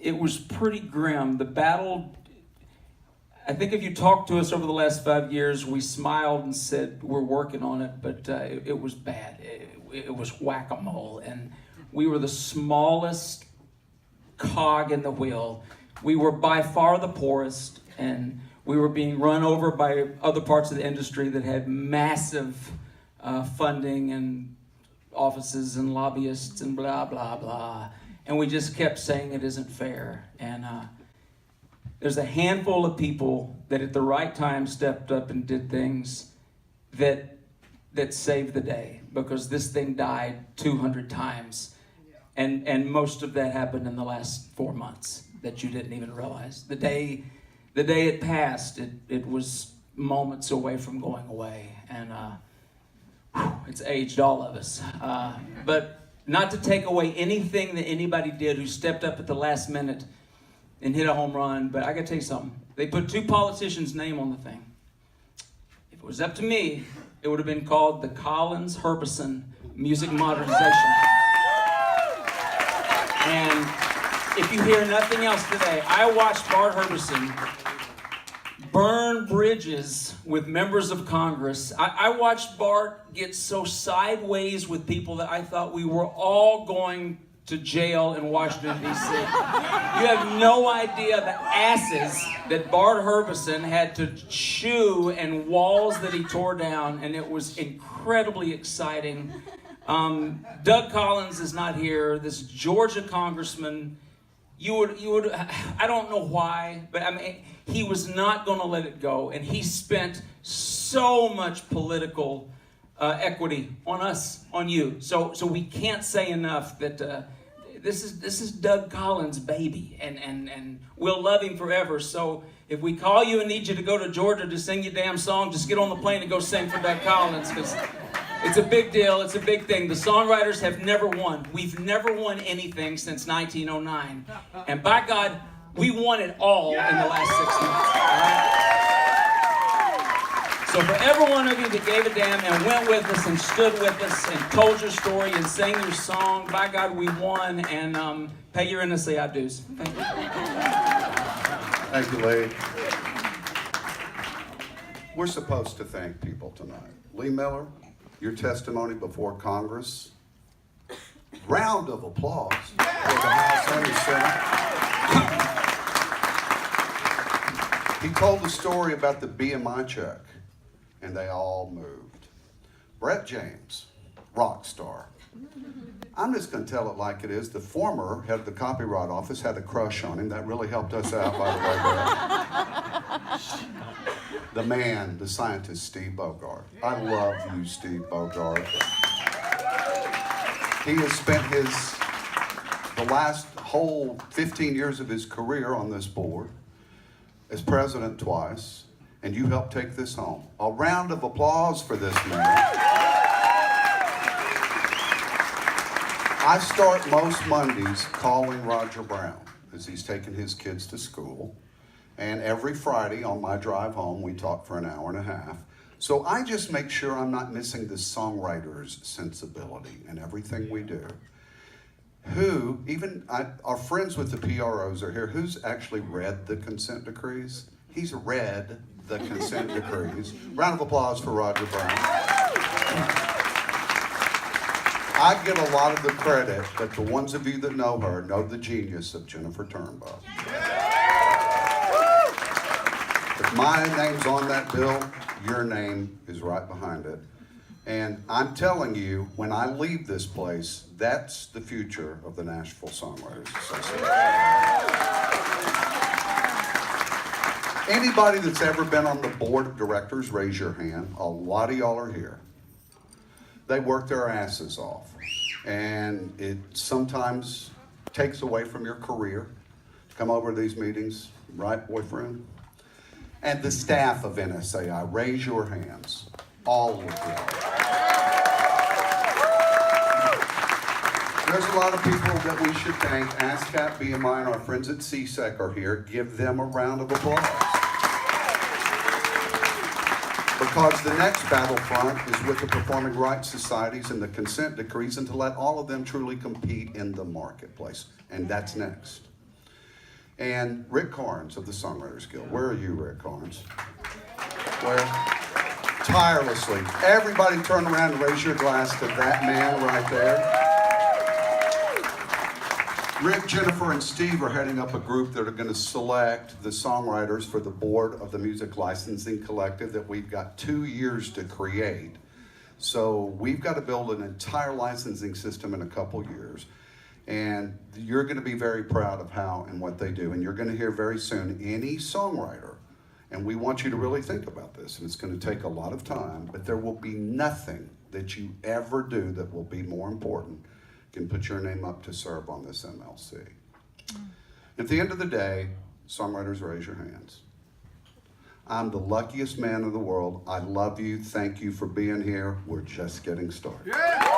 it was pretty grim. The battle, I think if you talked to us over the last 5 years, we smiled and said we're working on it, but it was bad. It was whack-a-mole, and we were the smallest cog in the wheel. We were by far the poorest, and we were being run over by other parts of the industry that had massive funding and offices and lobbyists and blah, blah, blah. And we just kept saying it isn't fair. And there's a handful of people that at the right time stepped up and did things that saved the day, because this thing died 200 times. And most of that happened in the last 4 months that you didn't even realize. The day it passed, it was moments away from going away. And it's aged all of us. But not to take away anything that anybody did who stepped up at the last minute and hit a home run, but I gotta tell you something. They put 2 politicians' name on the thing. If it was up to me, it would have been called the Collins-Harbison Music Modernization Act. And if you hear nothing else today, I watched Bart Harbison burn bridges with members of Congress. I watched Bart get so sideways with people that I thought we were all going to jail in Washington, D.C. You have no idea the asses that Bart Harbison had to chew and walls that he tore down, and it was incredibly exciting. Doug Collins is not here. This Georgia congressman, you would, I don't know why, but I mean, he was not going to let it go, and he spent so much political equity on us, on you. So we can't say enough that this is Doug Collins' baby, and we'll love him forever. So if we call you and need you to go to Georgia to sing your damn song, just get on the plane and go sing for Doug Collins, because it's a big deal. It's a big thing. The songwriters have never won. We've never won anything since 1909. And by God, we won it all in the last 6 months. All right? So for every one of you that gave a damn and went with us and stood with us and told your story and sang your song, by God, we won. And pay your NSAI dues. Thank you. Thank you, Lee. We're supposed to thank people tonight. Lee Miller, your testimony before Congress. Round of applause for the House and the Senate. He told the story about the BMI check, and they all moved. Brett James, rock star. I'm just going to tell it like it is. The former head of the Copyright Office had a crush on him. That really helped us out, by the way, Brett. The man, the scientist, Steve Bogart. I love you, Steve Bogart. He has spent the last whole 15 years of his career on this board as president twice, and you helped take this home. A round of applause for this man. I start most Mondays calling Roger Brown as he's taking his kids to school. And every Friday on my drive home, we talk for an hour and a half. So I just make sure I'm not missing the songwriter's sensibility in everything we do. Our friends with the PROs are here. Who's actually read the consent decrees? He's read the consent decrees. Round of applause for Roger Brown. I get a lot of the credit, but the ones of you that know her know the genius of Jennifer Turnbow. If my name's on that bill, your name is right behind it. And I'm telling you, when I leave this place, that's the future of the Nashville Songwriters Association. Anybody that's ever been on the board of directors, raise your hand. A lot of y'all are here. They work their asses off. And it sometimes takes away from your career to come over to these meetings, right, boyfriend? And the staff of NSAI, raise your hands, all of you. There's a lot of people that we should thank. ASCAP, BMI, and our friends at CSEC are here. Give them a round of applause. Because the next battlefront is with the performing rights societies and the consent decrees, and to let all of them truly compete in the marketplace. And that's next. And Rick Carnes of the Songwriters Guild. Where are you, Rick Carnes? Where? Tirelessly. Everybody turn around and raise your glass to that man right there. Rick, Jennifer, and Steve are heading up a group that are going to select the songwriters for the board of the Music Licensing Collective that we've got 2 years to create. So we've got to build an entire licensing system in a couple years. And you're going to be very proud of how and what they do. And you're going to hear very soon any songwriter, and we want you to really think about this, and it's going to take a lot of time, but there will be nothing that you ever do that will be more important can put your name up to serve on this MLC. At the end of the day, songwriters, raise your hands. I'm the luckiest man in the world. I love you. Thank you for being here. We're just getting started. Yeah.